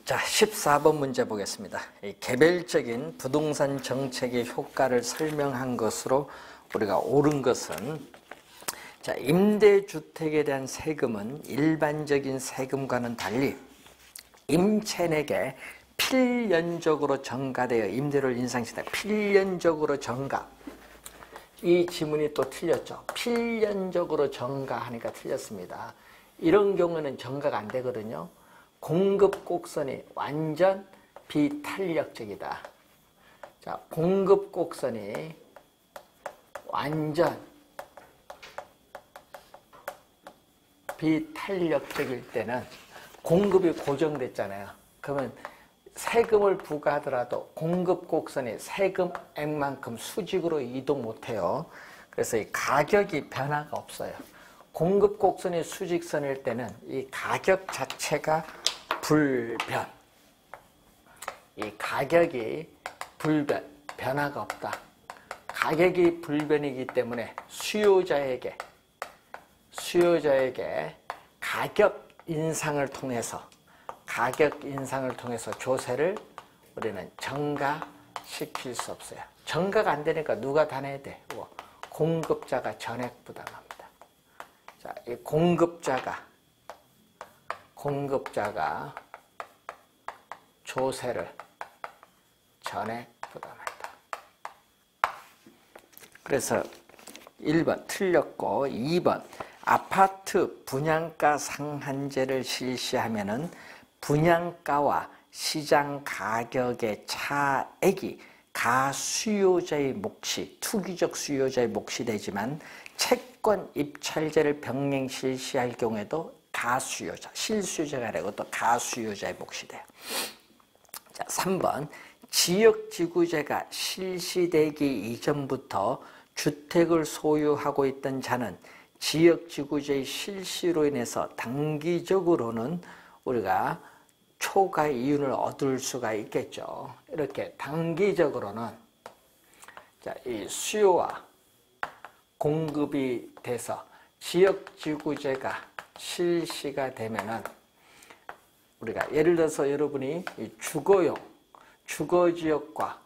자, 14번 문제 보겠습니다. 이 개별적인 부동산 정책의 효과를 설명한 것으로 우리가 옳은 것은, 자, 임대주택에 대한 세금은 일반적인 세금과는 달리 임차인에게 필연적으로 전가되어 임대료를 인상시킨다. 필연적으로 전가. 이 지문이 또 틀렸죠. 필연적으로 전가하니까 틀렸습니다. 이런 경우는 전가가 안 되거든요. 공급 곡선이 완전 비탄력적이다. 자, 공급 곡선이 완전 비탄력적일 때는 공급이 고정됐잖아요. 그러면 세금을 부과하더라도 공급 곡선이 세금액만큼 수직으로 이동 못해요. 그래서 이 가격이 변화가 없어요. 공급 곡선이 수직선일 때는 이 가격 자체가 불변. 이 가격이 불변, 변화가 없다. 가격이 불변이기 때문에 수요자에게 가격 인상을 통해서 조세를 우리는 전가시킬 수 없어요. 전가가 안 되니까 누가 다 내야 돼? 공급자가 전액 부담합니다. 자, 이 공급자가 조세를 전액 부담한다. 그래서 1번 틀렸고, 2번 아파트 분양가 상한제를 실시하면은 분양가와 시장 가격의 차액이 가수요자의 몫이, 투기적 수요자의 몫이 되지만 채권 입찰제를 병행 실시할 경우에도 가수요자, 실수요자가 아니고 또 가수요자의 몫이 돼요. 자, 3번 지역지구제가 실시되기 이전부터 주택을 소유하고 있던 자는 지역지구제의 실시로 인해서 단기적으로는 우리가 초과 이윤을 얻을 수가 있겠죠. 이렇게 단기적으로는, 자, 이 수요와 공급이 돼서 지역지구제가 실시가 되면은 우리가 예를 들어서 여러분이 이 주거지역과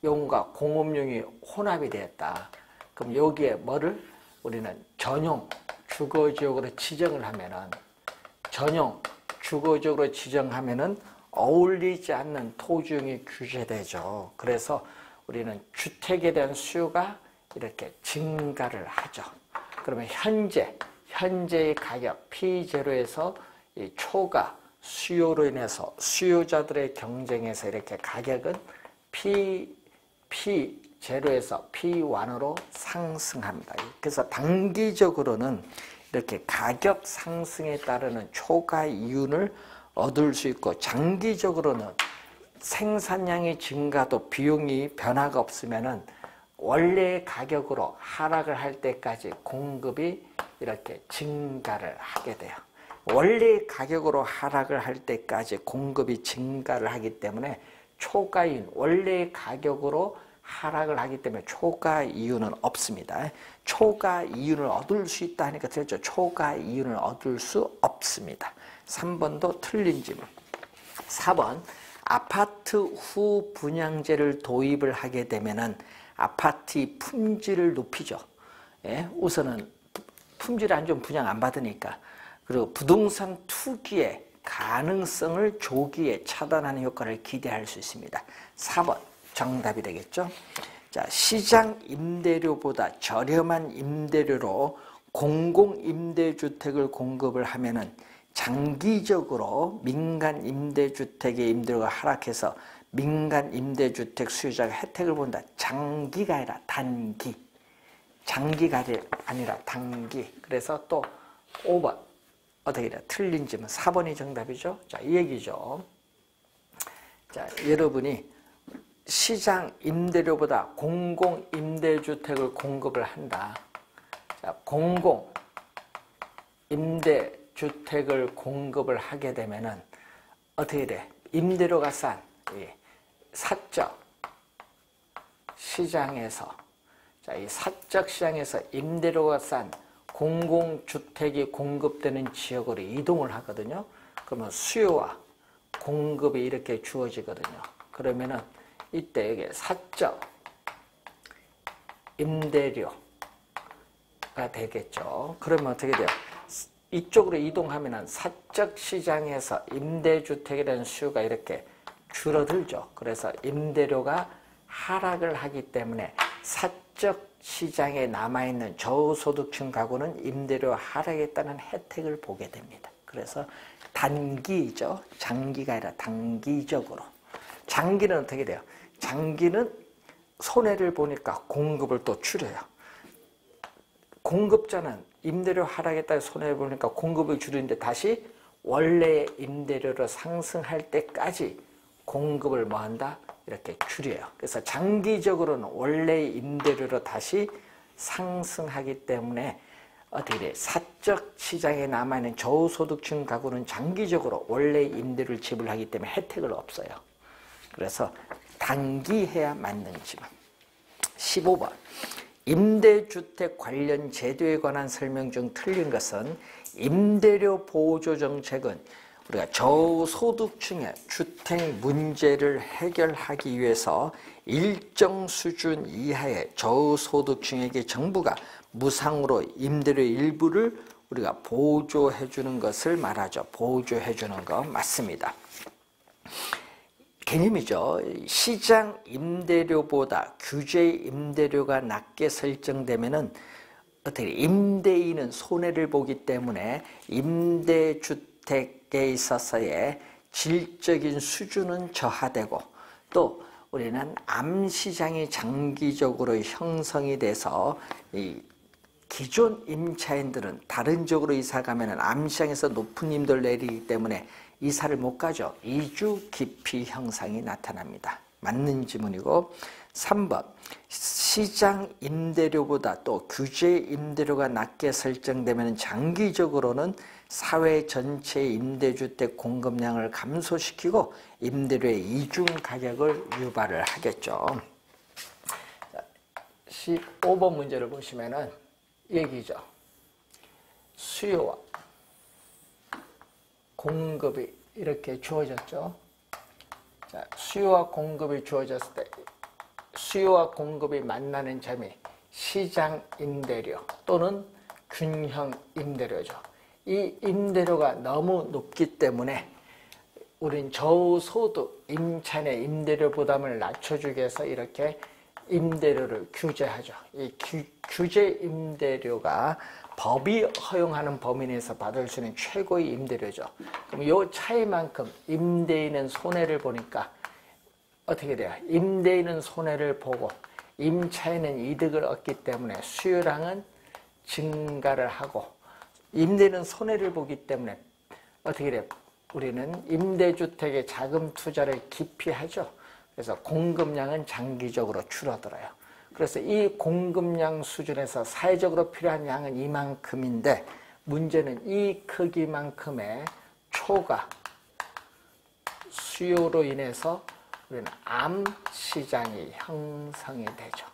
주거용과 공업용이 혼합이 되었다. 그럼 여기에 뭐를 우리는 전용 주거지역으로 지정을 하면은, 전용 주거지역으로 지정하면은 어울리지 않는 토지용이 규제되죠. 그래서 우리는 주택에 대한 수요가 이렇게 증가를 하죠. 그러면 현재의 가격 P0에서 이 초과 수요로 인해서 수요자들의 경쟁에서 이렇게 가격은 P0에서 P1으로 상승합니다. 그래서 단기적으로는 이렇게 가격 상승에 따르는 초과 이윤을 얻을 수 있고, 장기적으로는 생산량이 증가도 비용이 변화가 없으면은 원래의 가격으로 하락을 할 때까지 공급이 이렇게 증가를 하게 돼요. 원래의 가격으로 하락을 할 때까지 공급이 증가를 하기 때문에 초과 이윤, 원래의 가격으로 하락을 하기 때문에 초과 이윤은 없습니다. 초과 이윤을 얻을 수 있다 하니까 틀렸죠. 초과 이윤을 얻을 수 없습니다. 3번도 틀린 질문. 4번 아파트 후 분양제를 도입을 하게 되면은 아파트의 품질을 높이죠. 예? 우선은 품질 안 좋으면 분양 안 받으니까. 그리고 부동산 투기의 가능성을 조기에 차단하는 효과를 기대할 수 있습니다. 4번 정답이 되겠죠. 자, 시장 임대료보다 저렴한 임대료로 공공임대주택을 공급을 하면은 장기적으로 민간 임대주택의 임대료가 하락해서 민간 임대주택 수요자가 혜택을 본다. 장기가 아니라 단기. 장기가 아니라 단기. 그래서 또 5번 어떻게 돼요? 틀린 질문 4번이 정답이죠. 자, 이 얘기죠. 자, 여러분이 시장 임대료보다 공공 임대주택을 공급을 한다. 자, 공공 임대주택을 공급을 하게 되면은 어떻게 돼? 임대료가 싼 사적 시장에서, 자, 이 사적 시장에서 임대료가 싼 공공주택이 공급되는 지역으로 이동을 하거든요. 그러면 수요와 공급이 이렇게 주어지거든요. 그러면은 이때 이게 사적 임대료가 되겠죠. 그러면 어떻게 돼요? 이쪽으로 이동하면은 사적 시장에서 임대주택이라는 수요가 이렇게 줄어들죠. 그래서 임대료가 하락을 하기 때문에 사적 시장에 남아있는 저소득층 가구는 임대료 하락에 따른 혜택을 보게 됩니다. 그래서 단기죠. 장기가 아니라 단기적으로. 장기는 어떻게 돼요? 장기는 손해를 보니까 공급을 또 줄여요. 공급자는 임대료 하락에 따라 손해를 보니까 공급을 줄이는데 다시 원래의 임대료로 상승할 때까지 공급을 뭐한다? 이렇게 줄여요. 그래서 장기적으로는 원래의 임대료로 다시 상승하기 때문에 어떻게 돼? 사적 시장에 남아있는 저소득층 가구는 장기적으로 원래의 임대료를 지불하기 때문에 혜택을 없어요. 그래서 단기해야 맞는지만. 15번. 임대주택 관련 제도에 관한 설명 중 틀린 것은 임대료 보조 정책은 우리가 저소득층의 주택 문제를 해결하기 위해서 일정 수준 이하의 저소득층에게 정부가 무상으로 임대료 일부를 우리가 보조해 주는 것을 말하죠. 보조해 주는 거 맞습니다. 개념이죠. 시장 임대료보다 규제 임대료가 낮게 설정되면은 어떻게 임대인은 손해를 보기 때문에 임대주택에 있어서의 질적인 수준은 저하되고 또 우리는 암시장이 장기적으로 형성이 돼서 이 기존 임차인들은 다른 쪽으로 이사 가면은 암시장에서 높은 임대를 내리기 때문에 이사를 못 가죠. 이주 기피 형상이 나타납니다. 맞는 지문이고 3번 시장 임대료보다 또 규제 임대료가 낮게 설정되면 장기적으로는 사회 전체의 임대주택 공급량을 감소시키고 임대료의 이중 가격을 유발을 하겠죠. 15번 문제를 보시면은 얘기죠. 수요와 공급이 이렇게 주어졌죠. 자, 수요와 공급이 주어졌을 때 수요와 공급이 만나는 점이 시장 임대료 또는 균형 임대료죠. 이 임대료가 너무 높기 때문에 우린 저소득 임차인의 임대료 부담을 낮춰주기 위해서 이렇게 임대료를 규제하죠. 이 규제 임대료가 법이 허용하는 범위 내에서 받을 수 있는 최고의 임대료죠. 그럼 이 차이만큼 임대인은 손해를 보니까 어떻게 돼요? 임대인은 손해를 보고 임차인은 이득을 얻기 때문에 수요량은 증가를 하고 임대인은 손해를 보기 때문에 어떻게 돼요? 우리는 임대주택의 자금 투자를 기피하죠. 그래서 공급량은 장기적으로 줄어들어요. 그래서 이 공급량 수준에서 사회적으로 필요한 양은 이만큼인데 문제는 이 크기만큼의 초과 수요로 인해서 우리는 암시장이 형성이 되죠.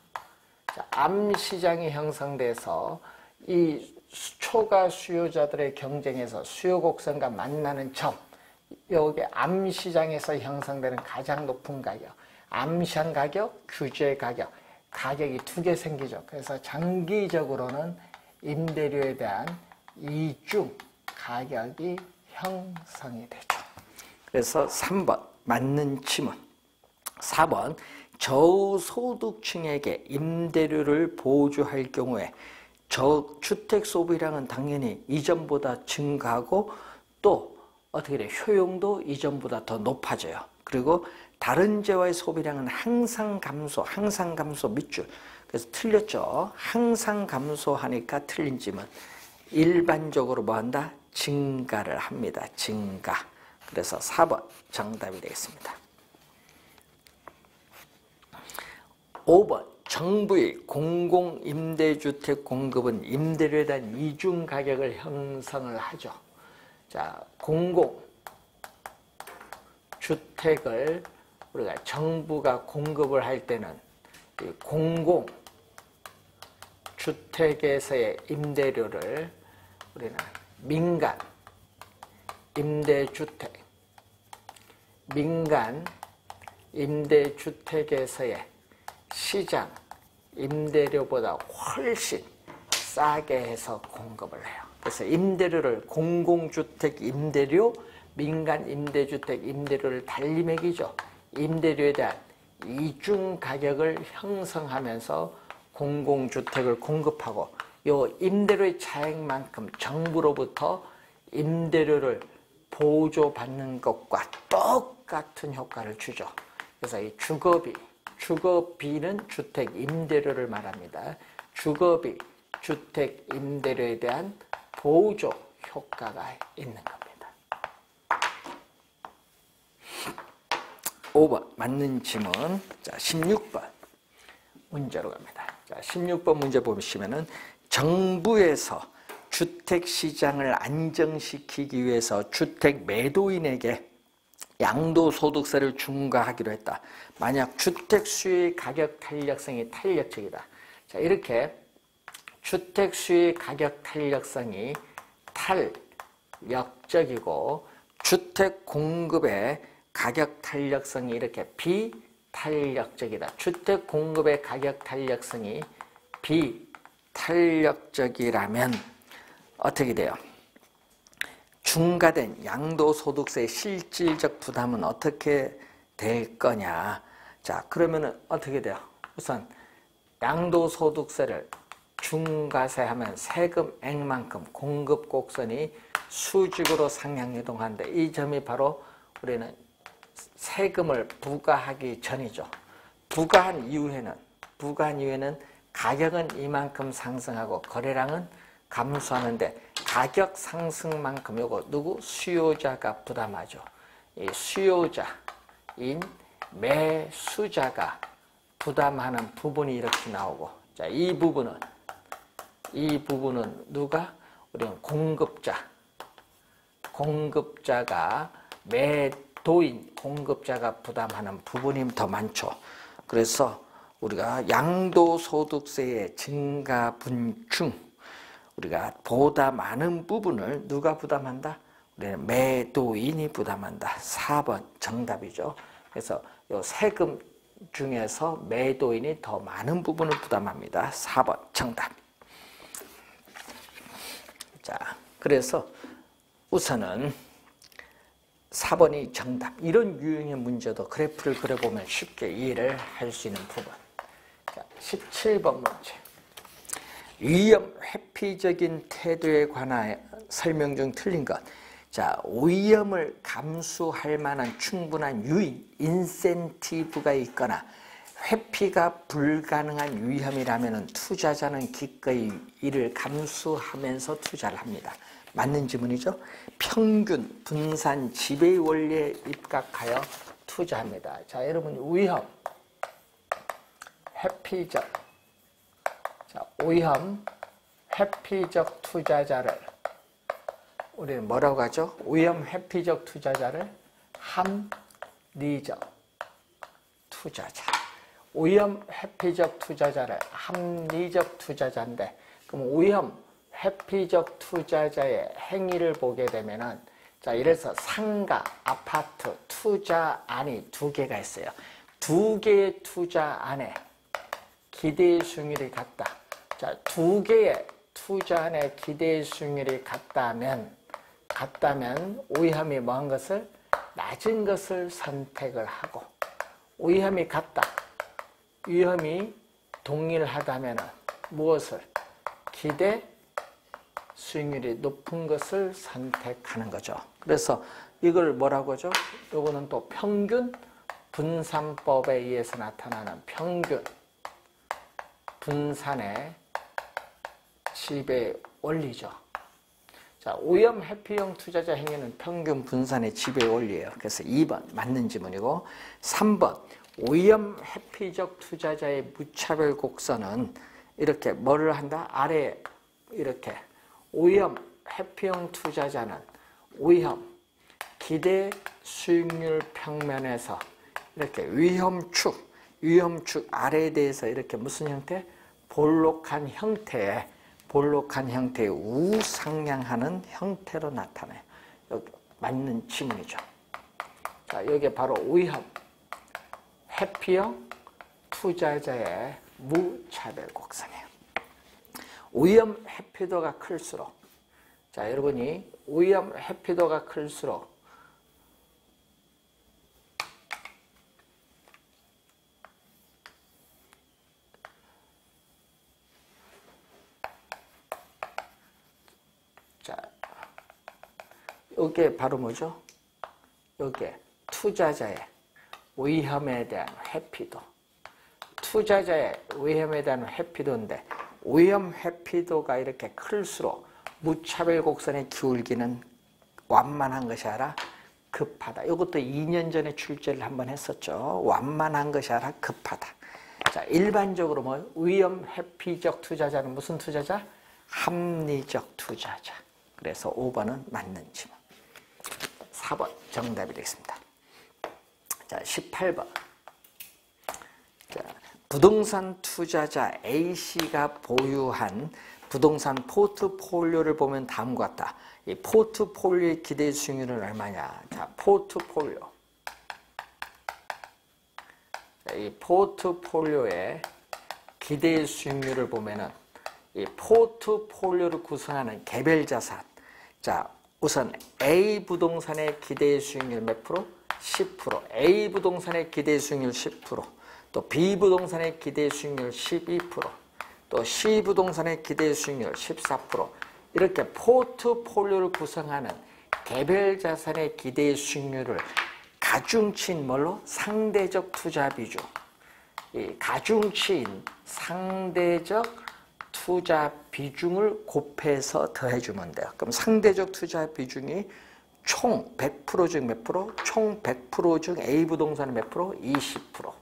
자, 암시장이 형성돼서 이 초과 수요자들의 경쟁에서 수요 곡선과 만나는 점, 여기 암시장에서 형성되는 가장 높은 가격, 암시장 가격, 규제 가격, 가격이 두 개 생기죠. 그래서 장기적으로는 임대료에 대한 이중 가격이 형성이 되죠. 그래서 3번 맞는 지문. 4번 저소득층에게 임대료를 보조할 경우에 저주택 소비량은 당연히 이전보다 증가하고 또 어떻게 돼요? 효용도 이전보다 더 높아져요. 그리고 다른 재화의 소비량은 항상 감소 밑줄. 그래서 틀렸죠. 항상 감소하니까 틀린 지문. 일반적으로 뭐 한다? 증가를 합니다. 증가. 그래서 4번 정답이 되겠습니다. 5번 정부의 공공임대주택 공급은 임대료에 대한 이중 가격을 형성을 하죠. 자, 공공주택을 우리가 정부가 공급을 할 때는 이 공공주택에서의 임대료를 우리는 민간 임대주택, 민간 임대주택에서의 시장 임대료보다 훨씬 싸게 해서 공급을 해요. 그래서 임대료를 공공주택 임대료, 민간 임대주택 임대료를 달리 매기죠. 임대료에 대한 이중 가격을 형성하면서 공공주택을 공급하고 요 임대료의 차액만큼 정부로부터 임대료를 보조받는 것과 똑같은 효과를 주죠. 그래서 이 주거비는 주택 임대료를 말합니다. 주거비, 주택 임대료에 대한 보조 효과가 있는 겁니다. 5번 맞는 지문. 자, 16번 문제로 갑니다. 자, 16번 문제 보시면은 정부에서 주택시장을 안정시키기 위해서 주택 매도인에게 양도소득세를 중과하기로 했다. 만약 주택 수요의 가격 탄력성이 탄력적이다. 자, 이렇게 주택 수요의 가격 탄력성이 탄력적이고 주택 공급의 가격 탄력성이 이렇게 비탄력적이다. 주택 공급의 가격 탄력성이 비탄력적이라면 어떻게 돼요? 중과된 양도소득세의 실질적 부담은 어떻게 될 거냐? 자, 그러면은 어떻게 돼요? 우선 양도소득세를 중과세하면 세금액만큼 공급 곡선이 수직으로 상향이동하는데 이 점이 바로 우리는 세금을 부과하기 전이죠. 부과한 이후에는 가격은 이만큼 상승하고 거래량은 감소하는데 가격 상승만큼 요거 누구? 수요자가 부담하죠. 이 수요자인 매수자가 부담하는 부분이 이렇게 나오고, 자, 이 부분은 누가? 우리는 공급자가 매도인 공급자가 부담하는 부분이 더 많죠. 그래서 우리가 양도소득세의 증가분 중 우리가 보다 많은 부분을 누가 부담한다? 우리는 매도인이 부담한다. 4번 정답이죠. 그래서 요 세금 중에서 매도인이 더 많은 부분을 부담합니다. 4번 정답. 자, 그래서 우선은 4번이 정답. 이런 유형의 문제도 그래프를 그려보면 쉽게 이해를 할 수 있는 부분. 자, 17번 문제. 위험 회피적인 태도에 관한 설명 중 틀린 것. 자, 위험을 감수할 만한 충분한 유인, 인센티브가 있거나 회피가 불가능한 위험이라면 투자자는 기꺼이 이를 감수하면서 투자를 합니다. 맞는 지문이죠? 평균, 분산, 지배 원리에 입각하여 투자합니다. 자, 여러분 위험, 회피적, 자, 위험, 회피적 투자자를 우리는 뭐라고 하죠? 위험 회피적 투자자를 합리적 투자자. 위험 회피적 투자자를 합리적 투자자인데, 그럼 위험 회피적 투자자의 행위를 보게 되면은, 자, 이래서 상가, 아파트 투자안이 2개가 있어요. 2개의 투자안에 기대 수익률이 같다. 자, 2개의 투자안의 기대 수익률이 같다면 위험이 뭐한 것을? 낮은 것을 선택을 하고, 위험이 같다. 위험이 동일하다면 무엇을? 기대 수익률이 높은 것을 선택하는 거죠. 그래서 이걸 뭐라고 하죠? 요거는 또 평균 분산법에 의해서 나타나는 평균 분산의 지배 원리죠. 자, 위험 회피형 투자자 행위는 평균 분산의 지배 원리예요. 그래서 2번 맞는 지문이고, 3번 위험 회피적 투자자의 무차별 곡선은 이렇게 뭐를 한다? 아래에 이렇게 위험 회피형 투자자는 위험 기대 수익률 평면에서 이렇게 위험축 아래에 대해서 이렇게 무슨 형태? 볼록한 형태의 우상향하는 형태로 나타나요. 여기 맞는 지문이죠. 자, 여기 바로 위험, 회피형 투자자의 무차별 곡선이에요. 위험 회피도가 클수록, 자, 여러분이 위험 회피도가 클수록 자, 이게 바로 뭐죠? 이게 투자자의 위험에 대한 회피도. 투자자의 위험에 대한 회피도인데, 위험 회피도가 이렇게 클수록 무차별 곡선의 기울기는 완만한 것이 아니라 급하다. 이것도 2년 전에 출제를 한번 했었죠. 완만한 것이 아니라 급하다. 자, 일반적으로 뭐 위험 회피적 투자자는 무슨 투자자? 합리적 투자자. 그래서 5번은 맞는 지문. 4번 정답이 되겠습니다. 자, 18번. 자, 부동산 투자자 A씨가 보유한 부동산 포트폴리오를 보면 다음과 같다. 이 포트폴리오의 기대 수익률은 얼마냐? 자, 포트폴리오. 자, 이 포트폴리오의 기대 수익률을 보면은 이 포트폴리오를 구성하는 개별 자산. 자, 우선 A 부동산의 기대 수익률 몇 프로? 10%. A 부동산의 기대 수익률 10%. 또 B 부동산의 기대 수익률 12%. 또 C 부동산의 기대 수익률 14%. 이렇게 포트폴리오를 구성하는 개별 자산의 기대 수익률을 가중치인 뭘로? 상대적 투자 비중. 이 가중치인 상대적 투자 비중을 곱해서 더해주면 돼요. 그럼 상대적 투자 비중이 총 100% 중 몇 프로? 총 100% 중 A 부동산은 몇 프로? 20%.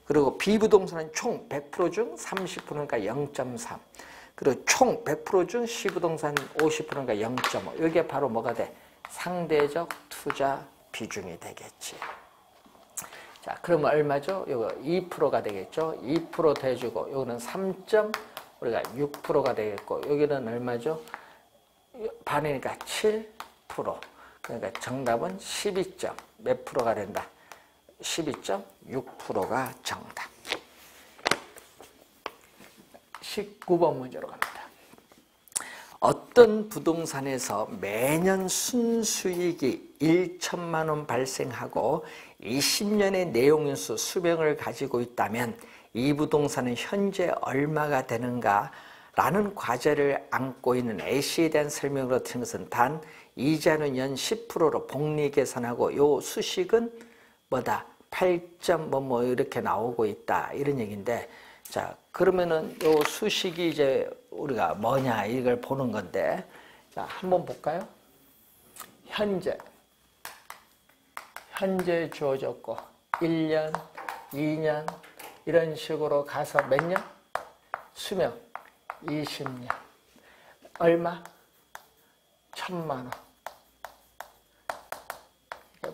그리고 B 부동산은 총 100% 중 30%니까 0.3. 그리고 총 100% 중 C 부동산 50%니까 0.5. 이게 바로 뭐가 돼? 상대적 투자 비중이 되겠지. 자, 그러면 얼마죠? 이거 2%가 되겠죠? 2% 더해주고, 이거는 우리가 6%가 되겠고, 여기는 얼마죠? 반이니까 7%. 그러니까 정답은 12점 몇 프로가 된다? 12.6%가 정답. 19번 문제로 갑니다. 어떤 부동산에서 매년 순수익이 1천만 원 발생하고 20년의 내용인수 수명을 가지고 있다면 이 부동산은 현재 얼마가 되는가? 라는 과제를 안고 있는 A씨에 대한 설명으로 드린 것은 단 이자는 연 10%로 복리 계산하고 요 수식은 뭐다? 8점 뭐 이렇게 나오고 있다. 이런 얘기인데, 자, 그러면은 요 수식이 이제 우리가 뭐냐 이걸 보는 건데, 자, 한번 볼까요? 현재 주어졌고 1년, 2년 이런 식으로 가서 몇 년? 수명 20년. 얼마? 1,000만 원.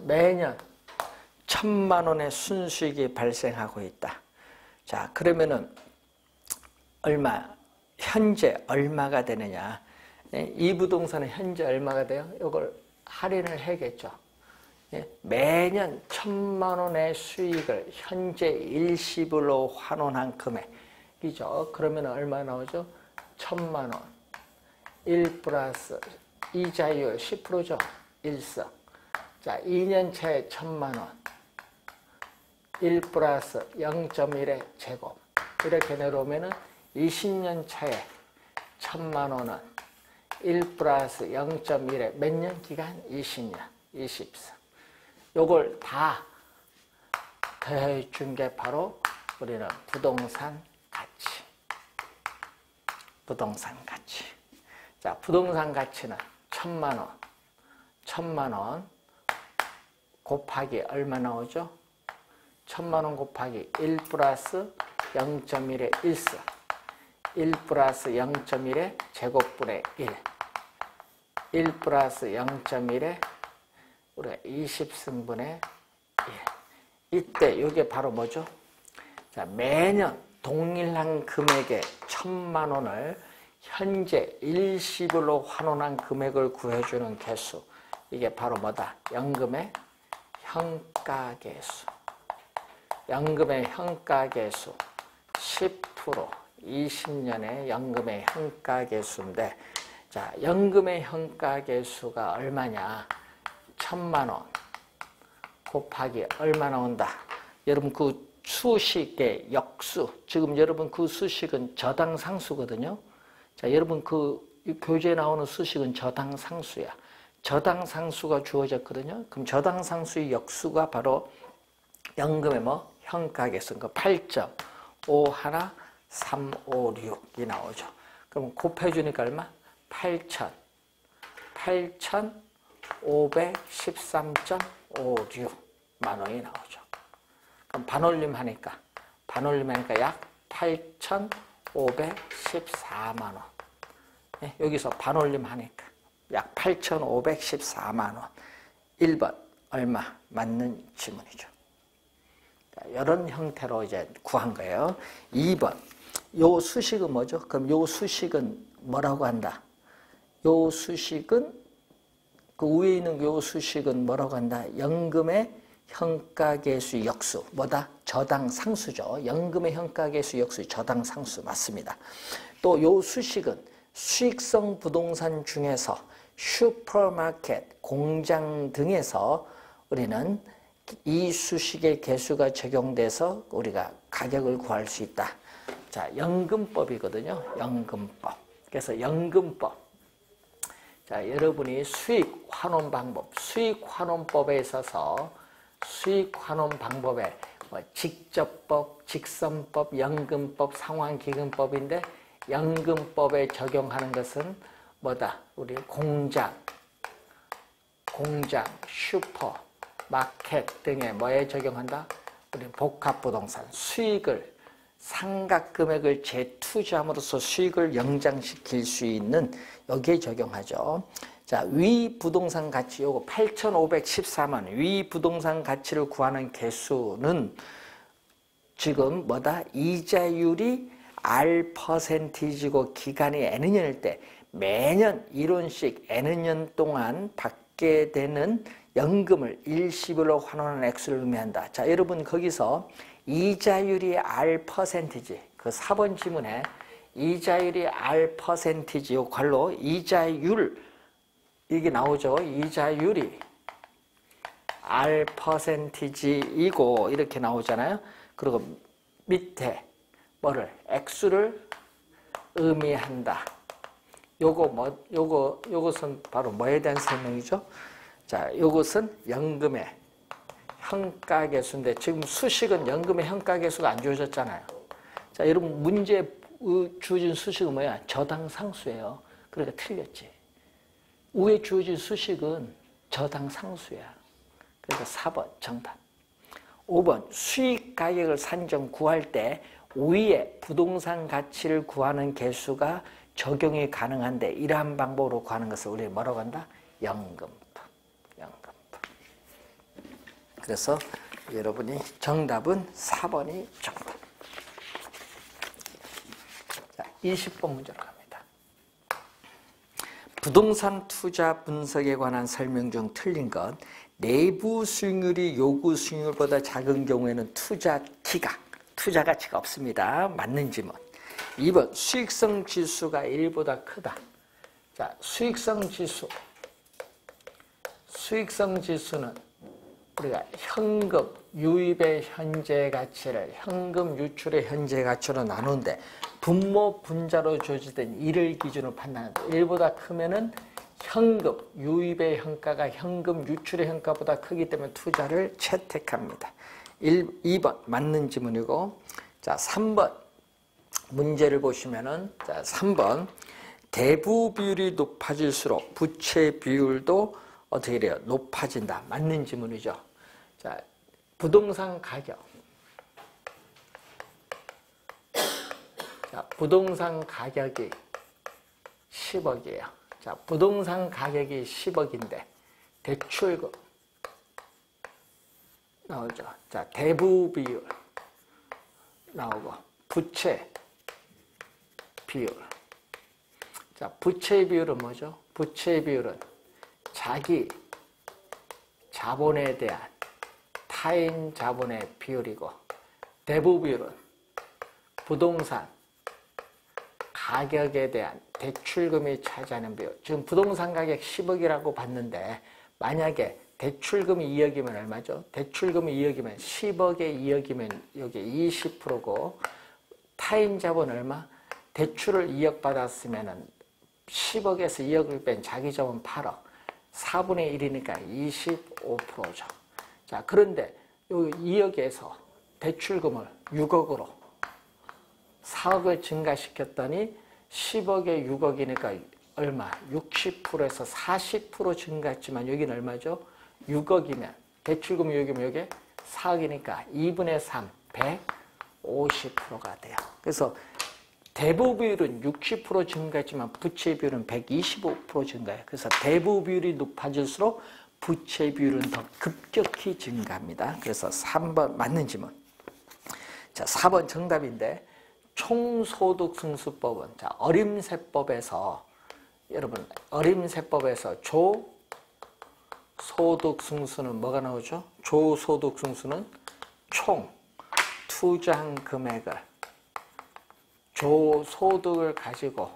매년 1,000만 원의 순수익이 발생하고 있다. 자, 그러면은 얼마? 현재 얼마가 되느냐? 이 부동산은 현재 얼마가 돼요? 이걸 할인을 해야겠죠. 매년 1,000만 원의 수익을 현재 일시불로 환원한 금액이죠. 그러면 얼마 나오죠? 1,000만 원. 1 플러스 이자율 10%죠. 1석. 자, 2년 차에 1,000만 원. 1 플러스 0.1의 제곱. 이렇게 내려오면은 20년 차에 1,000만 원은 1 플러스 0.1의 몇 년 기간? 20년. 24. 요걸 다 더해준 게 바로 우리는 부동산 가치. 부동산 가치. 자, 부동산 가치는 1,000만 원. 1,000만 원 곱하기 얼마 나오죠? 1,000만 원 곱하기 1 플러스 0.1의 1석. 1 플러스 0.1의 제곱분의 1. 1 플러스 0.1의 우리가 20승분의 1. 이때 이게 바로 뭐죠? 자, 매년 동일한 금액의 1,000만 원을 현재 일시불로 환원한 금액을 구해주는 개수. 이게 바로 뭐다? 연금의 현가계수. 연금의 현가계수 10%, 20년의 연금의 현가계수인데, 자, 연금의 현가계수가 얼마냐? 1000만 원 곱하기 얼마 나온다? 여러분 그 수식의 역수, 지금 여러분 그 수식은 저당상수거든요. 자, 여러분 그 교재에 나오는 수식은 저당상수야. 저당상수가 주어졌거든요. 그럼 저당상수의 역수가 바로 연금의 뭐? 현가계수. 그 8.51356이 나오죠. 그럼 곱해주니까 얼마? 8,513.56만 원이 나오죠. 그럼 반올림하니까 약 8,514만 원. 네, 여기서 반올림하니까 약 8,514만 원. 1번 얼마? 맞는 지문이죠. 이런 형태로 이제 구한 거예요. 2번 요 수식은 뭐죠? 그럼 요 수식은 뭐라고 한다? 요 수식은 그 위에 있는 요 수식은 뭐라고 한다? 연금의 현가계수 역수. 뭐다? 저당상수죠. 연금의 현가계수 역수 저당상수 맞습니다. 또 요 수식은 수익성 부동산 중에서 슈퍼마켓, 공장 등에서 우리는 이 수식의 계수가 적용돼서 우리가 가격을 구할 수 있다. 자, 연금법이거든요. 연금법. 그래서 연금법. 자, 여러분이 수익 환원 방법, 수익 환원법에 있어서 수익 환원 방법에 뭐 직접법, 직선법, 연금법, 상환기금법인데 연금법에 적용하는 것은 뭐다? 우리 공장, 슈퍼, 마켓 등에 뭐에 적용한다? 우리 복합부동산 수익을 상각금액을 재투자함으로써 수익을 영장시킬 수 있는 여기에 적용하죠. 자, 위 부동산 가치 요거 8,514만 원. 위 부동산 가치를 구하는 개수는 지금 뭐다? 이자율이 R%고 기간이 N년일 때 매년 1원씩 N년 동안 받게 되는 연금을 일시불로 환원하는 액수를 의미한다. 자, 여러분 거기서 이자율이 R%지. 그 4번 지문에 이자율이 R%지. 요 관로 이자율 이게 나오죠. 이자율이 R%이고 이렇게 나오잖아요. 그리고 밑에 뭐를 액수를 의미한다. 요것은 바로 뭐에 대한 설명이죠? 자, 요것은 연금의 현가계수인데 지금 수식은 연금의 현가계수가 안 주어졌잖아요. 자, 여러분 문제 주어진 수식은 뭐야? 저당상수예요. 그러니까 틀렸지. 위에 주어진 수식은 저당상수야. 그래서 4번 정답. 5번 수익가격을 산정 구할 때 위에 부동산 가치를 구하는 개수가 적용이 가능한데 이러한 방법으로 구하는 것을 우리 뭐라고 한다? 연금법. 그래서 여러분이 정답은 4번이 정답. 자, 20번 문제로 갑니다. 부동산 투자 분석에 관한 설명 중 틀린 것. 내부 수익률이 요구 수익률보다 작은 경우에는 투자 가치가 없습니다. 맞는 지문. 2번 수익성 지수가 1보다 크다. 자, 수익성 지수는 우리가 현금 유입의 현재 가치를 현금 유출의 현재 가치로 나누는데 분모 분자로 주어진 1을 기준으로 판단한다. 1보다 크면은 현금 유입의 현가가 현금 유출의 현가보다 크기 때문에 투자를 채택합니다. 2번 맞는 지문이고, 자 3번 문제를 보시면은 자 3번 대부 비율이 높아질수록 부채 비율도 어떻게 돼요? 높아진다. 맞는 지문이죠. 자, 부동산 가격. 자, 부동산 가격이 10억이에요. 자, 부동산 가격이 10억인데 대출금 나오죠. 자, 대부 비율 나오고 부채 비율. 자, 부채 비율은 뭐죠? 부채 비율은 자기 자본에 대한 타인 자본의 비율이고 대부 비율은 부동산 가격에 대한 대출금이 차지하는 비율. 지금 부동산 가격 10억이라고 봤는데 만약에 대출금이 2억이면 얼마죠? 대출금이 2억이면 10억에 2억이면 여기 20%고 타인 자본 얼마? 대출을 2억 받았으면 10억에서 2억을 뺀 자기 자본 8억. 4분의 1이니까 25%죠. 자, 그런데 이 2억에서 대출금을 6억으로 4억을 증가시켰더니 10억에 6억이니까 얼마? 60%에서 40% 증가했지만 여기는 얼마죠? 6억이면 대출금 6억이면 여기 4억이니까 2분의 3, 150%가 돼요. 그래서 대부 비율은 60% 증가했지만 부채 비율은 125% 증가해요. 그래서 대부 비율이 높아질수록 부채 비율은 더 급격히 증가합니다. 그래서 3번 맞는 질문. 자, 4번 정답인데 총소득승수법은 자, 어림세법에서 여러분 어림세법에서 조소득승수는 뭐가 나오죠? 조소득승수는 총 투자한 금액을 조소득을 가지고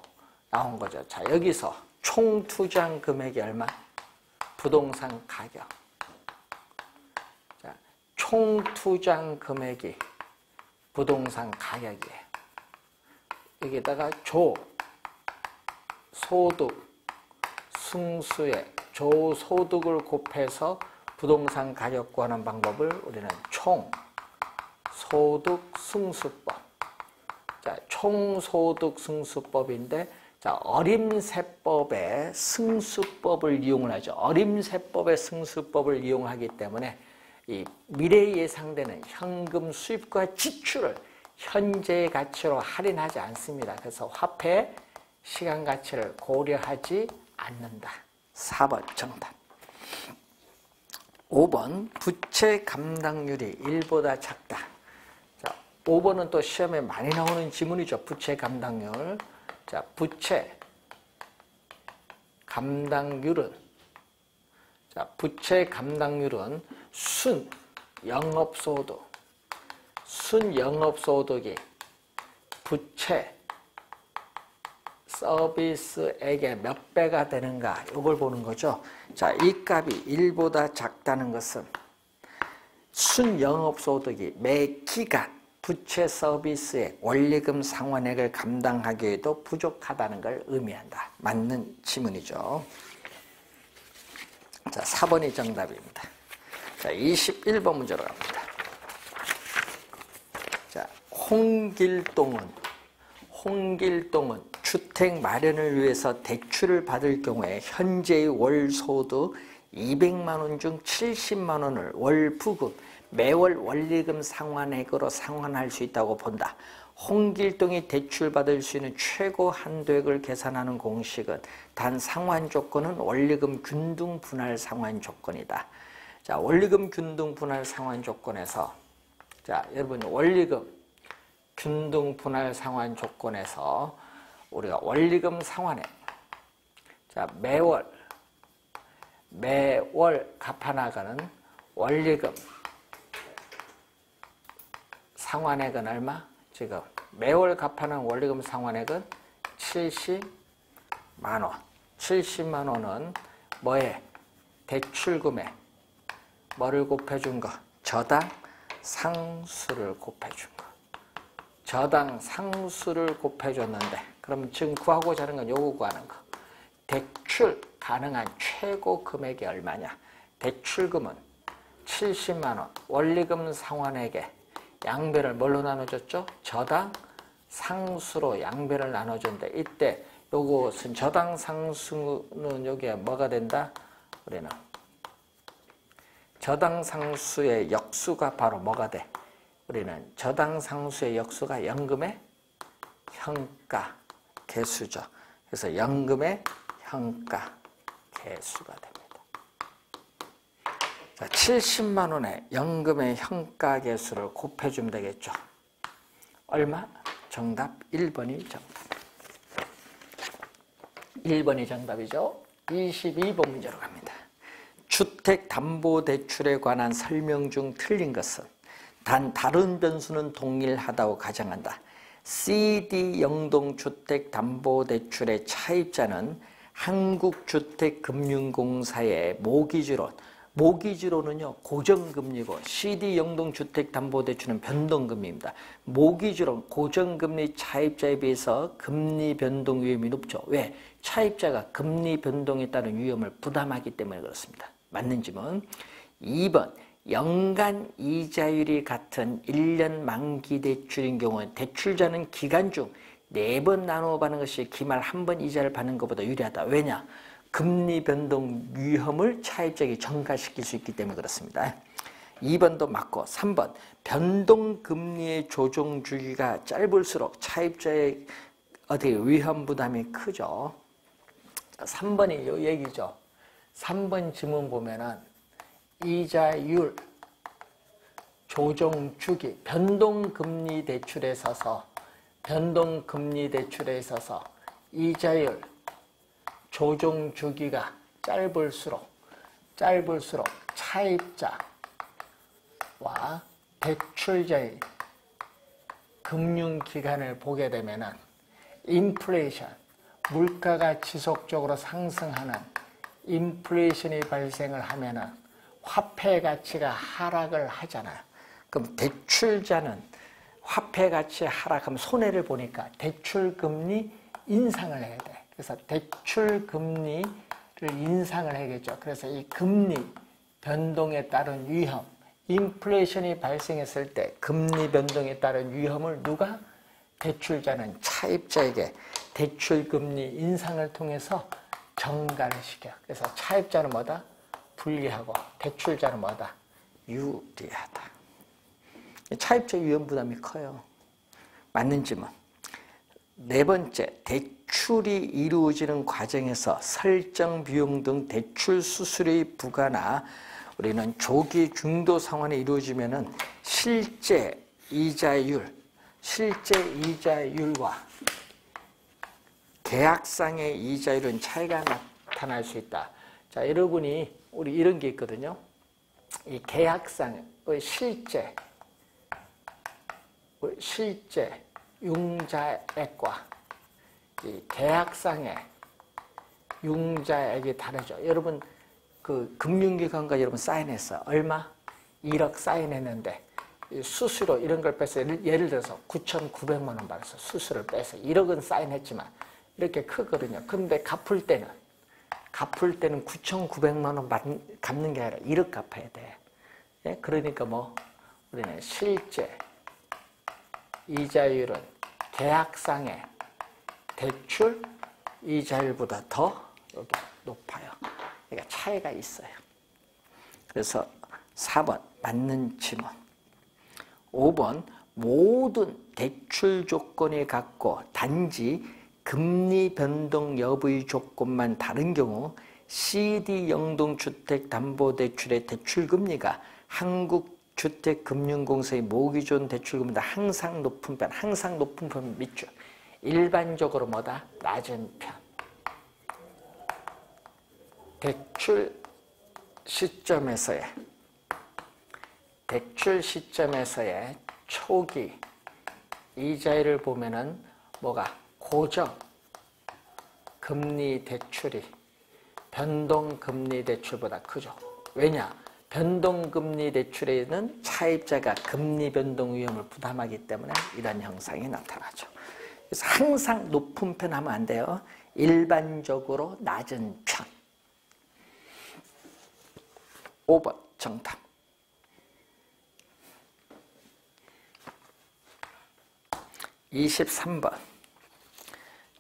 나온 거죠. 자, 여기서 총 투자한 금액이 얼마? 부동산 가격. 자, 총 투자한 금액이 부동산 가격이에요. 여기다가 조소득 승수에 조소득을 곱해서 부동산 가격 구하는 방법을 우리는 총소득승수법. 자, 총소득승수법인데, 자, 어림세법의 승수법을 이용을 하죠. 어림세법의 승수법을 이용하기 때문에 이 미래에 예상되는 현금 수입과 지출을 현재의 가치로 할인하지 않습니다. 그래서 화폐의 시간 가치를 고려하지 않는다. 4번 정답. 5번 부채 감당률이 1보다 작다. 자, 5번은 또 시험에 많이 나오는 지문이죠. 부채 감당률. 자, 부채 감당률은 자, 부채 감당률은 순 영업소득이 부채 서비스액의 몇 배가 되는가 이걸 보는 거죠. 자, 이 값이 1보다 작다는 것은 순영업소득이 매 기간 부채 서비스액 원리금 상환액을 감당하기에도 부족하다는 걸 의미한다. 맞는 지문이죠. 자, 4번이 정답입니다. 자, 21번 문제로 갑니다. 자, 홍길동은 주택 마련을 위해서 대출을 받을 경우에 현재의 월 소득 200만 원 중 70만 원을 월 부급, 매월 원리금 상환액으로 상환할 수 있다고 본다. 홍길동이 대출받을 수 있는 최고 한도액을 계산하는 공식은 단 상환 조건은 원리금 균등 분할 상환 조건이다. 자, 원리금 균등 분할 상환 조건에서 자, 여러분 원리금 균등 분할 상환 조건에서 우리가 원리금 상환액 자, 매월 갚아나가는 원리금 상환액은 얼마? 지금 매월 갚아나가는 원리금 상환액은 70만 원. 70만 원은 뭐에? 대출금에 뭐를 곱해준 거? 저당 상수를 곱해준 거. 저당 상수를 곱해줬는데 그럼 지금 구하고자 하는 건 요거 구하는 거. 대출 가능한 최고 금액이 얼마냐? 대출금은 70만 원. 원리금 상환액에 양배를 뭘로 나눠줬죠? 저당 상수로 양배를 나눠줬는데 이때 요것은 저당 상수는 여기에 뭐가 된다? 우리는 저당 상수의 역수가 바로 뭐가 돼? 우리는 저당 상수의 역수가 연금의 현가 개수죠. 그래서 연금의 현가 개수가 됩니다. 자, 70만 원의 연금의 현가 개수를 곱해주면 되겠죠. 얼마? 정답 1번이 정답. 1번이 정답이죠. 22번 문제로 갑니다. 주택담보대출에 관한 설명 중 틀린 것은 단 다른 변수는 동일하다고 가정한다. CD 영동주택담보대출의 차입자는 한국주택금융공사의 모기지로는요 고정금리고 CD 영동주택담보대출은 변동금리입니다. 모기지론 고정금리 차입자에 비해서 금리 변동 위험이 높죠. 왜? 차입자가 금리 변동에 따른 위험을 부담하기 때문에 그렇습니다. 맞는 질문. 2번 연간 이자율이 같은 1년 만기 대출인 경우는 대출자는 기간 중 4번 나누어 받는 것이 기말 1번 이자를 받는 것보다 유리하다. 왜냐? 금리 변동 위험을 차입자에게 전가시킬 수 있기 때문에 그렇습니다. 2번도 맞고 3번 변동금리의 조정 주기가 짧을수록 차입자의 위험 부담이 크죠. 3번이 이 얘기죠. 3번 지문 보면은 이자율 조정 주기 변동금리 대출에 있어서 이자율 조정 주기가 짧을수록 차입자와 대출자의 금융기관을 보게 되면은 인플레이션, 물가가 지속적으로 상승하는 인플레이션이 발생을 하면은 화폐 가치가 하락을 하잖아요. 그럼 대출자는 화폐 가치 하락하면 손해를 보니까 대출 금리 인상을 해야 돼. 그래서 대출 금리를 인상을 해야겠죠. 그래서 이 금리 변동에 따른 위험, 인플레이션이 발생했을 때 금리 변동에 따른 위험을 누가? 대출자는 차입자에게 대출 금리 인상을 통해서 전가를 시켜. 그래서 차입자는 뭐다? 불리하고 대출자는 뭐다? 유리하다. 차입자 위험 부담이 커요. 맞는 질문. 4번째, 대출이 이루어지는 과정에서 설정 비용 등 대출 수수료의 부과나 우리는 조기 중도 상환이 이루어지면은 실제 이자율과 계약상의 이자율은 차이가 나타날 수 있다. 자, 여러분이 우리 이런 게 있거든요. 이 계약상의 실제 융자액과 이 계약상의 융자액이 다르죠. 여러분 그 금융기관과 여러분 사인했어요. 얼마? 1억 사인했는데 수수료 이런 걸 빼서 예를 들어서 9,900만 원 받아서 수수료를 빼서 1억은 사인했지만 이렇게 크거든요. 근데 갚을 때는 9,900만 원 갚는 게 아니라 1억 갚아야 돼. 예? 그러니까 뭐 우리는 실제 이자율은 계약상의 대출 이자율보다 더 여기 높아요. 그러니까 차이가 있어요. 그래서 4번 맞는 질문. 5번 모든 대출 조건이 같고 단지 금리 변동 여부의 조건만 다른 경우 CD 영동주택담보대출의 대출금리가 한국주택금융공사의 모기존 대출금리보다 항상 높은 편 밑줄. 일반적으로 뭐다? 낮은 편. 대출 시점에서의 초기 이자율을 보면은 뭐가? 고정 금리 대출이 변동금리 대출보다 크죠. 왜냐? 변동금리 대출에는 차입자가 금리 변동 위험을 부담하기 때문에 이런 형상이 나타나죠. 그래서 항상 높은 편 하면 안 돼요. 일반적으로 낮은 편. 5번 정답. 23번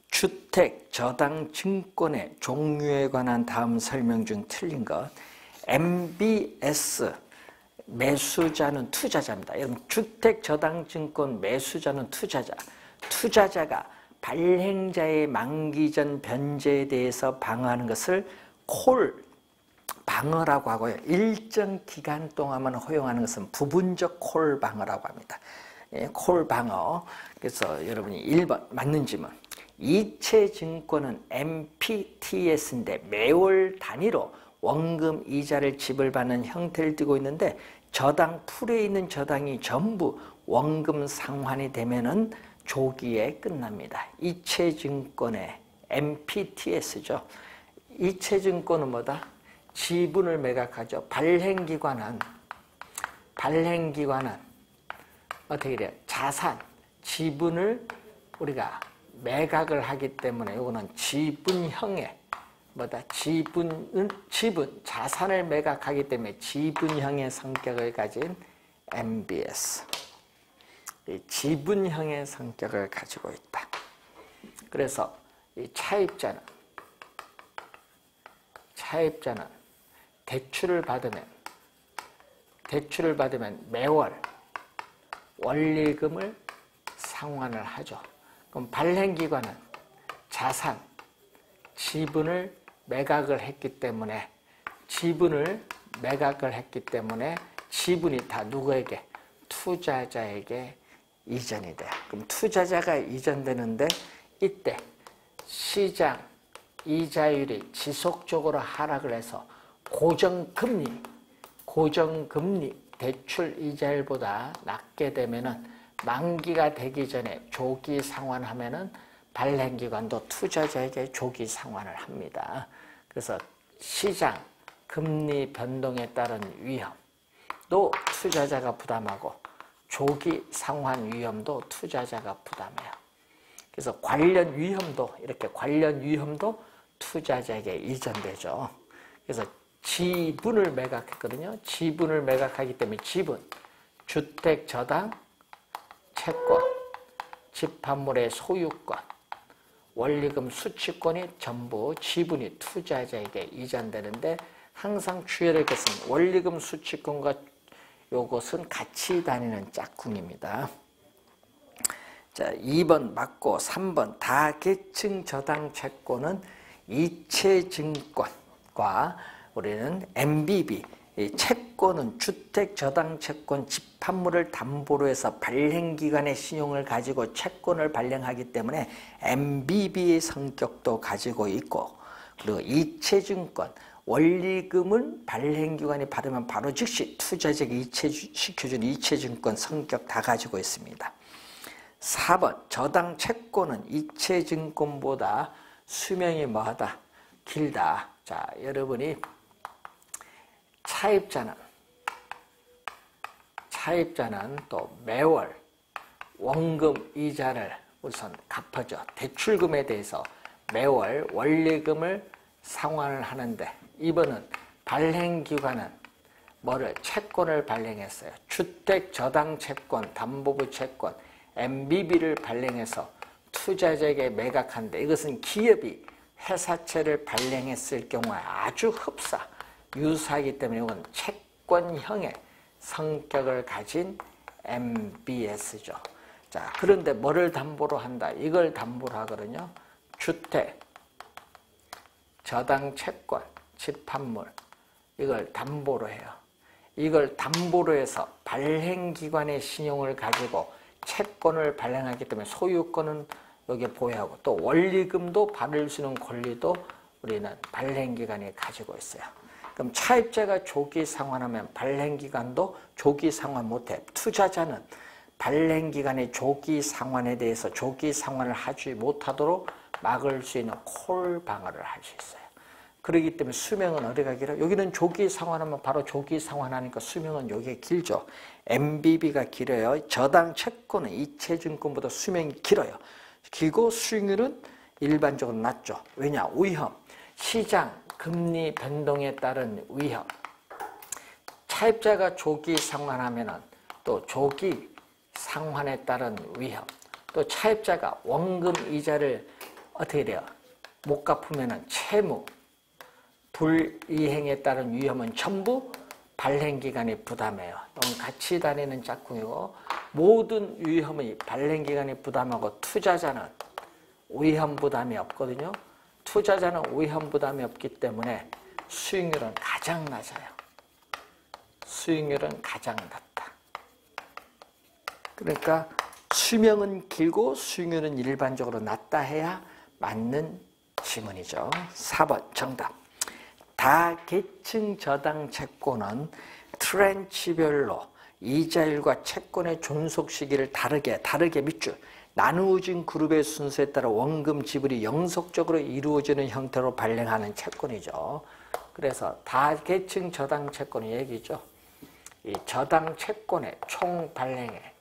주택저당증권의 종류에 관한 다음 설명 중 틀린 것. MBS 매수자는 투자자입니다. 여러분 주택저당증권 매수자는 투자자. 투자자가 발행자의 만기 전 변제에 대해서 방어하는 것을 콜 방어라고 하고요. 일정 기간 동안만 허용하는 것은 부분적 콜 방어라고 합니다. 예, 콜 방어. 그래서 여러분이 1번 맞는 질문. 이체증권은 MPTS인데 매월 단위로 원금 이자를 지불받는 형태를 띠고 있는데 저당 풀에 있는 저당이 전부 원금 상환이 되면은 조기에 끝납니다. 이체증권의 MPTS죠. 이체증권은 뭐다? 지분을 매각하죠. 발행기관은 어떻게 돼요? 자산, 지분을 우리가 매각을 하기 때문에 이거는 지분형의 뭐다? 지분, 자산을 매각하기 때문에 지분형의 성격을 가진 MBS. 이 지분형의 성격을 가지고 있다. 그래서 이 차입자는 대출을 받으면 매월 원리금을 상환을 하죠. 그럼 발행기관은 자산, 지분을 매각을 했기 때문에 지분이 다 누구에게? 투자자에게 이전이 돼요. 그럼 투자자가 이전되는데 이때 시장 이자율이 지속적으로 하락을 해서 고정금리 대출 이자율보다 낮게 되면은 만기가 되기 전에 조기 상환하면은 발행기관도 투자자에게 조기 상환을 합니다. 그래서 시장 금리 변동에 따른 위험도 투자자가 부담하고 조기 상환 위험도 투자자가 부담해요. 그래서 관련 위험도 투자자에게 이전되죠. 그래서 지분을 매각했거든요. 지분을 매각하기 때문에 주택 저당, 채권, 집합물의 소유권, 원리금 수취권이 전부 지분이 투자자에게 이전되는데 항상 주의할 것은 원리금 수취권과 요것은 같이 다니는 짝꿍입니다. 자, 2번 맞고 3번 다계층 저당 채권은 이체증권과 우리는 MBB, 채권은 주택저당채권 집합물을 담보로 해서 발행기관의 신용을 가지고 채권을 발행하기 때문에 MBB의 성격도 가지고 있고, 그리고 이체증권, 원리금은 발행기관이 받으면 바로 즉시 투자자에게 이체시켜준 이체증권 성격 다 가지고 있습니다. 4번 저당채권은 이체증권보다 수명이 뭐하다? 길다. 자, 여러분이 차입자는 또 매월 원금 이자를 우선 갚아줘. 대출금에 대해서 매월 원리금을 상환을 하는데, 이번은 발행기관은 채권을 발행했어요. 주택저당채권, 담보부채권, MBB를 발행해서 투자자에게 매각하는데, 이것은 기업이 회사채를 발행했을 경우에 아주 유사하기 때문에 이건 채권형의 성격을 가진 MBS죠. 자, 그런데 뭐를 담보로 한다? 이걸 담보로 하거든요. 주택, 저당채권, 집합물, 이걸 담보로 해요. 이걸 담보로 해서 발행기관의 신용을 가지고 채권을 발행하기 때문에 소유권은 여기에 보유하고, 또 원리금도 받을 수 있는 권리도 우리는 발행기관이 가지고 있어요. 그럼 차입자가 조기 상환하면 발행기관도 조기 상환 못해. 투자자는 발행기관의 조기 상환에 대해서 조기 상환을 하지 못하도록 막을 수 있는 콜 방어를 할 수 있어요. 그렇기 때문에 수명은 어디가 길어? 여기는 조기 상환하면 바로 조기 상환하니까 수명은 여기에 길죠. MBB가 길어요. 저당 채권은 이체증권보다 수명이 길어요. 길고 수익률은 일반적으로 낮죠. 왜냐? 위험. 시장 금리 변동에 따른 위험. 차입자가 조기 상환하면은 또 조기 상환에 따른 위험. 또 차입자가 원금 이자를 어떻게 돼요? 못 갚으면은 채무, 불이행에 따른 위험은 전부 발행기관이 부담해요. 이건 같이 다니는 짝꿍이고, 모든 위험이 발행기관이 부담하고 투자자는 위험 부담이 없거든요. 투자자는 위험 부담이 없기 때문에 수익률은 가장 낮아요. 수익률은 가장 낮다. 그러니까 수명은 길고 수익률은 일반적으로 낮다 해야 맞는 지문이죠. 4번 정답. 다계층 저당 채권은 트렌치별로 이자율과 채권의 존속 시기를 다르게 밑줄 나누어진 그룹의 순서에 따라 원금 지불이 영속적으로 이루어지는 형태로 발행하는 채권이죠. 그래서 다계층 저당 채권의 얘기죠. 이 저당 채권의 총 발행액.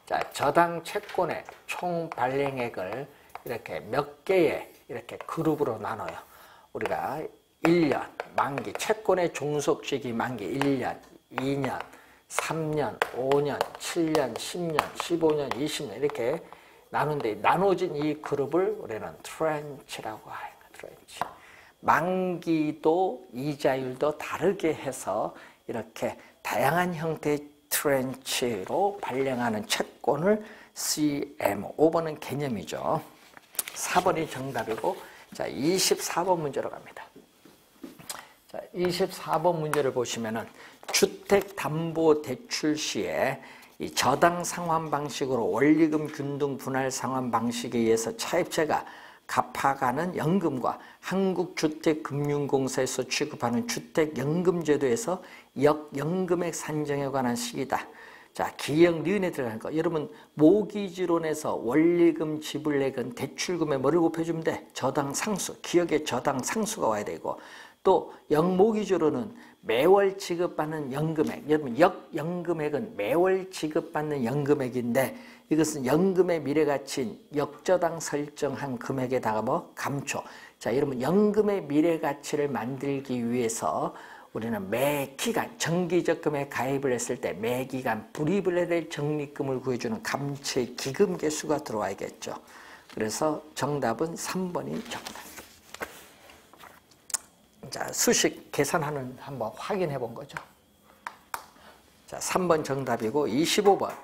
자, 저당 채권의 총 발행액을 이렇게 몇 개의 이렇게 그룹으로 나눠요. 우리가 1년, 만기, 채권의 종속 시기 만기 1년, 2년, 3년, 5년, 7년, 10년, 15년, 20년 이렇게 나누는데 나눠진 이 그룹을 우리는 트렌치라고 해요. 트렌치. 만기도 이자율도 다르게 해서 이렇게 다양한 형태의 트렌치로 발행하는 채권을 CMO. 5번은 개념이죠. 4번이 정답이고, 자, 24번 문제로 갑니다. 자, 24번 문제를 보시면은 주택담보대출 시에 이 저당 상환 방식으로 원리금 균등 분할 상환 방식에 의해서 차입자가 갚아가는 연금과 한국주택금융공사에서 취급하는 주택연금제도에서 역연금액 산정에 관한 시기다. 자, 기역 니은에 들어가는 거. 여러분 모기지론에서 원리금 지불액은 대출금에 뭐를 곱해주면 돼? 저당 상수. 기역에 저당 상수가 와야 되고, 또 역모기지론은 매월 지급받는 연금액. 여러분 역연금액은 매월 지급받는 연금액인데 이것은 연금의 미래가치인 역저당 설정한 금액에다가 뭐 감초. 자, 여러분 연금의 미래가치를 만들기 위해서 우리는 매기간 정기적금에 가입을 했을 때 매기간 불입을 해야 될 적립금을 구해주는 감채 기금 개수가 들어와야겠죠. 그래서 정답은 3번이 정답. 자, 수식 계산하는 한번 확인해 본 거죠. 자, 3번 정답이고 25번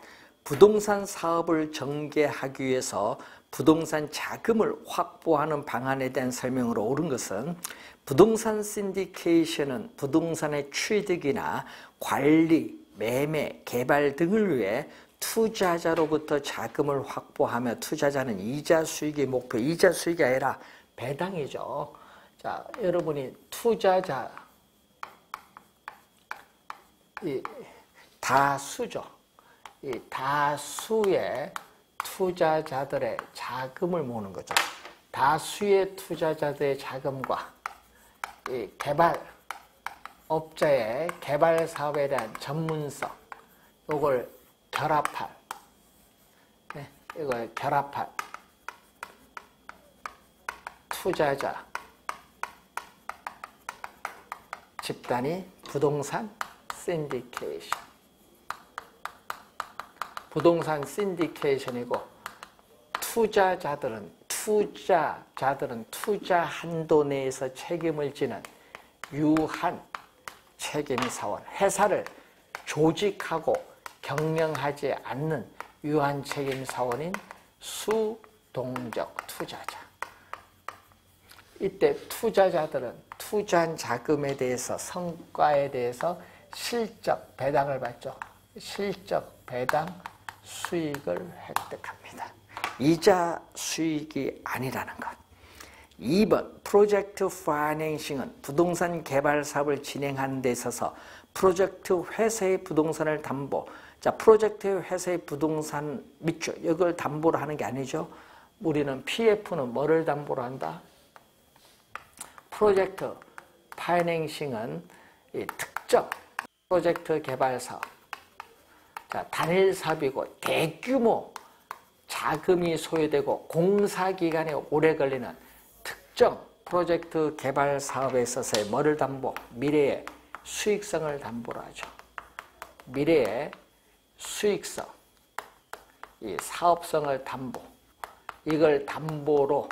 부동산 사업을 전개하기 위해서 부동산 자금을 확보하는 방안에 대한 설명으로 옳은 것은 부동산 신디케이션은 부동산의 취득이나 관리, 매매, 개발 등을 위해 투자자로부터 자금을 확보하며 투자자는 이자 수익이 목표, 이자 수익이 아니라 배당이죠. 자, 여러분이 투자자, 이 다수죠. 이 다수의 투자자들의 자금을 모으는 거죠. 다수의 투자자들의 자금과 이 개발업자의 개발 사업에 대한 전문성, 이걸 결합할, 이걸 결합할 투자자 집단이 부동산 신디케이션. 부동산 신디케이션이고 투자자들은 투자 한도 내에서 책임을 지는 유한 책임 사원, 회사를 조직하고 경영하지 않는 유한 책임 사원인 수동적 투자자. 이때 투자자들은 투자한 자금에 대해서 성과에 대해서 실적 배당을 받죠. 실적 배당 수익을 획득합니다. 이자 수익이 아니라는 것. 2번 프로젝트 파이낸싱은 부동산 개발 사업을 진행하는 데 있어서 프로젝트 회사의 부동산을 담보. 자, 프로젝트 회사의 부동산 밑줄 이걸 담보로 하는 게 아니죠. 우리는 PF는 뭐를 담보로 한다? 프로젝트 파이낸싱은 이 특정 프로젝트 개발 사업. 자, 단일 사업이고 대규모 자금이 소요되고 공사기간이 오래 걸리는 특정 프로젝트 개발 사업에 있어서의 뭐를 담보? 미래의 수익성을 담보로 하죠. 미래의 수익성, 이 사업성을 담보. 이걸 담보로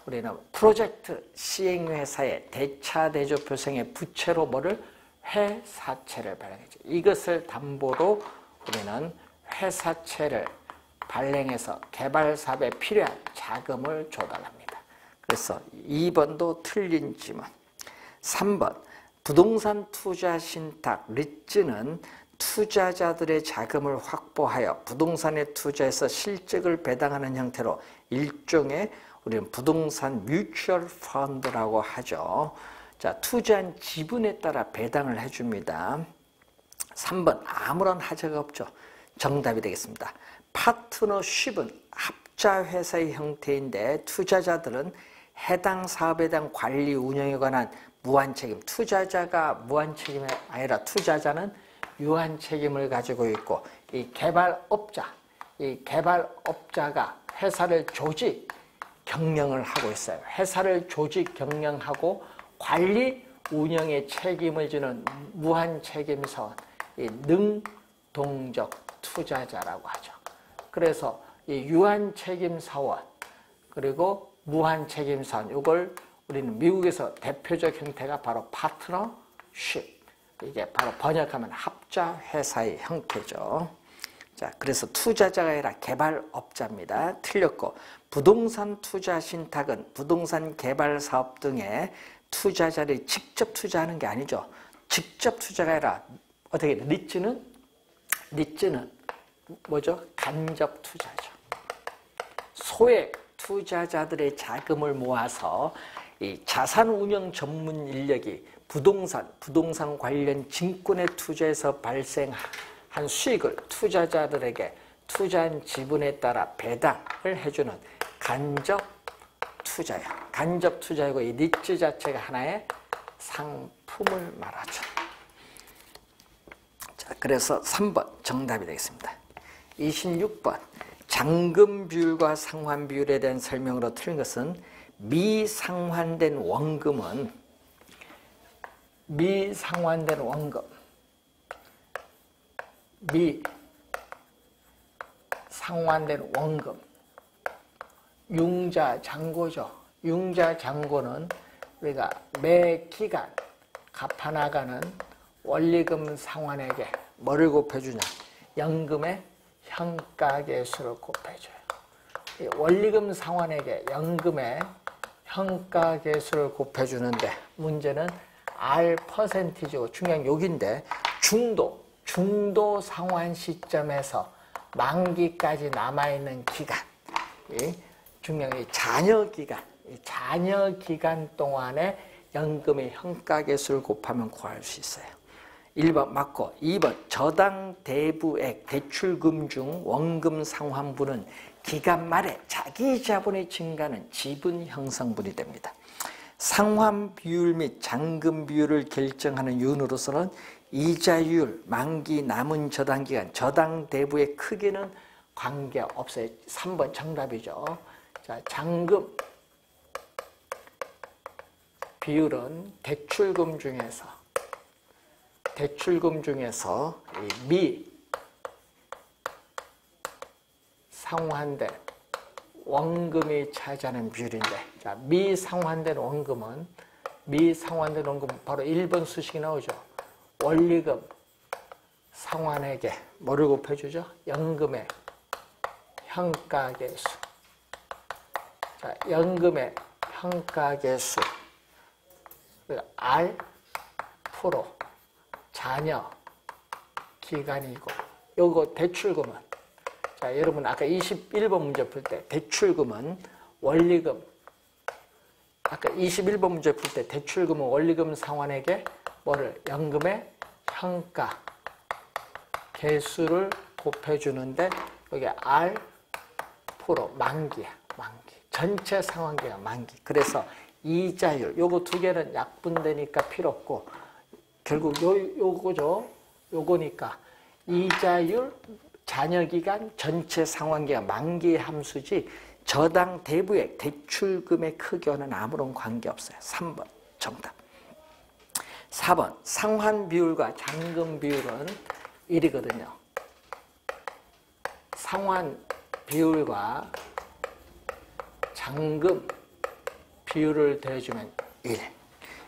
우리는 프로젝트 시행회사의 대차대조표성의 부채로 뭐를? 회사채를 발행하죠. 이것을 담보로 우리는 회사채를 발행해서 개발 사업에 필요한 자금을 조달합니다. 그래서 2번도 틀린 지문. 3번 부동산 투자 신탁 리츠는 투자자들의 자금을 확보하여 부동산에 투자해서 실적을 배당하는 형태로 일종의 우리는 부동산 뮤추얼 펀드라고 하죠. 자, 투자한 지분에 따라 배당을 해줍니다. 3번 아무런 하자가 없죠. 정답이 되겠습니다. 파트너십은 합자회사의 형태인데 투자자들은 해당 사업에 대한 관리 운영에 관한 무한책임, 투자자가 무한책임이 아니라 투자자는 유한책임을 가지고 있고 이 개발업자가 회사를 조직 경영을 하고 있어요. 회사를 조직 경영하고 관리 운영에 책임을 지는 무한책임사원, 이 능동적 투자자라고 하죠. 그래서 이 유한책임사원 그리고 무한책임사원, 이걸 우리는 미국에서 대표적 형태가 바로 파트너십, 이게 바로 번역하면 합자회사의 형태죠. 자, 그래서 투자자가 아니라 개발업자입니다. 틀렸고, 부동산 투자 신탁은 부동산 개발 사업 등에 투자자들이 직접 투자하는 게 아니죠. 직접 투자가 아니라 어떻게 리츠는 뭐죠? 간접 투자죠. 소액 투자자들의 자금을 모아서 이 자산 운영 전문 인력이 부동산 관련 증권에 투자해서 발생한 수익을 투자자들에게 투자한 지분에 따라 배당을 해주는 간접 투자예요. 간접 투자이고 이 리츠 자체가 하나의 상품을 말하죠. 자, 그래서 3번 정답이 되겠습니다. 26번 잔금 비율과 상환 비율에 대한 설명으로 틀린 것은 미상환된 원금은 융자잔고죠. 융자잔고는 우리가 매 기간 갚아나가는 원리금 상환액에 뭐를 곱해주냐? 연금의 현가계수를 곱해줘요. 이 원리금 상환액에 연금의 현가계수를 곱해주는데 문제는 R%고 중요한 여기인데 중도 상환 시점에서 만기까지 남아있는 기간, 중요한 이 잔여 기간 동안에 연금의 현가계수를 곱하면 구할 수 있어요. 1번 맞고 2번 저당 대부액 대출금 중 원금 상환분은 기간 말에 자기 자본이 증가하는 지분 형성분이 됩니다. 상환 비율 및 잔금 비율을 결정하는 요인으로서는 이자율, 만기 남은 저당기간, 저당 대부의 크기는 관계없어요. 3번 정답이죠. 자, 잔금 비율은 대출금 중에서 미 상환된 원금이 차지하는 비율인데, 자, 미상환된 원금은 바로 1번 수식이 나오죠. 원리금 상환액에 뭐를 곱해주죠? 연금의 현가계수. 자, 연금의 현가계수 R 프로 잔여 기간이고, 요거 대출금은, 자, 여러분 아까 21번 문제 풀 때 대출금은 원리금, 아까 21번 문제 풀 때 대출금은 원리금 상환액에 뭐를 연금의 현가 개수를 곱해주는데 여기 R 프로 만기야, 만기. 전체 상환기간 만기. 그래서 이자율, 요거 두 개는 약분되니까 필요 없고 결국 요거죠. 요거니까 이자율, 잔여기간, 전체 상환기간, 만기 함수지 저당 대부액, 대출금의 크기와는 아무런 관계없어요. 3번 정답. 4번 상환 비율과 잔금 비율은 1이거든요. 상환 비율과 잔금 비율을 더해주면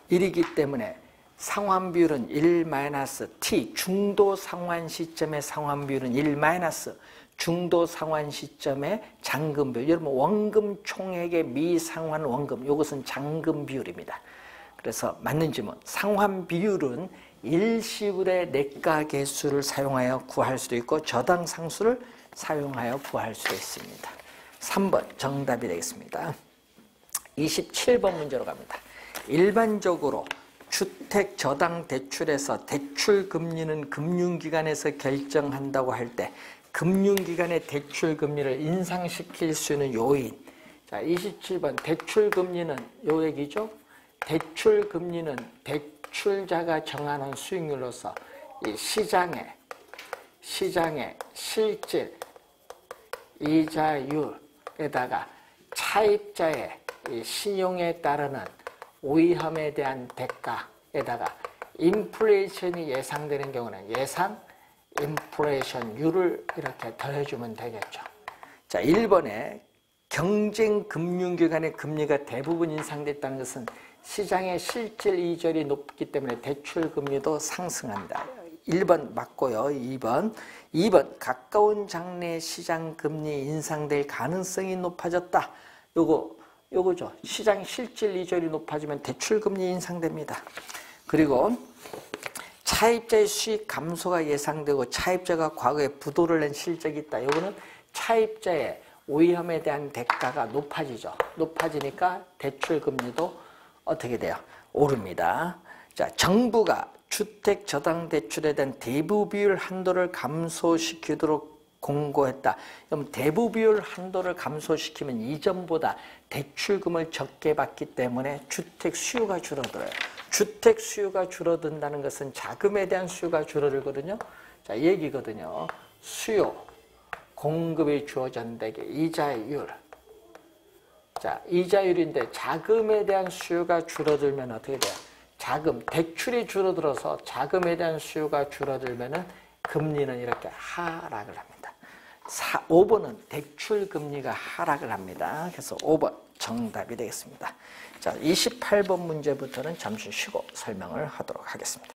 1이기 때문에 상환 비율은 1-t, 중도 상환 시점의 상환 비율은 1- 중도 상환 시점의 잔금 비율. 여러분 원금 총액의 미상환 원금, 이것은 잔금 비율입니다. 그래서 맞는 질문. 상환 비율은 일시불의 내가 개수를 사용하여 구할 수도 있고 저당 상수를 사용하여 구할 수도 있습니다. 3번 정답이 되겠습니다. 27번 문제로 갑니다. 일반적으로 주택 저당 대출에서 대출 금리는 금융기관에서 결정한다고 할 때 금융기관의 대출 금리를 인상시킬 수 있는 요인. 자, 27번 대출 금리는 요 얘기죠. 대출 금리는 대출자가 정하는 수익률로서 이 시장의 실질 이자율에다가 차입자의 이 신용에 따르는 위험에 대한 대가에다가 인플레이션이 예상되는 경우는 예상 인플레이션율을 이렇게 더해주면 되겠죠. 자, 1번에 경쟁 금융기관의 금리가 대부분 인상됐다는 것은 시장의 실질 이자율이 높기 때문에 대출 금리도 상승한다. 1번 맞고요. 2번 가까운 장래에 시장 금리 인상될 가능성이 높아졌다. 요거죠. 시장 실질 이자율이 높아지면 대출 금리 인상됩니다. 그리고 차입자의 수익 감소가 예상되고 차입자가 과거에 부도를 낸 실적이 있다. 요거는 차입자의 위험에 대한 대가가 높아지죠. 높아지니까 대출 금리도 어떻게 돼요? 오릅니다. 자, 정부가 주택 저당 대출에 대한 대부 비율 한도를 감소시키도록 공고했다. 그럼 대부 비율 한도를 감소시키면 이전보다 대출금을 적게 받기 때문에 주택 수요가 줄어들어요. 주택 수요가 줄어든다는 것은 자금에 대한 수요가 줄어들거든요. 자, 이 얘기거든요. 수요, 공급이 주어진다게 이자율. 자, 이자율인데 자금에 대한 수요가 줄어들면 어떻게 돼요? 자금, 대출이 줄어들어서 자금에 대한 수요가 줄어들면은 금리는 이렇게 하락을 합니다. 5번은 대출 금리가 하락을 합니다. 그래서 5번 정답이 되겠습니다. 자, 28번 문제부터는 잠시 쉬고 설명을 하도록 하겠습니다.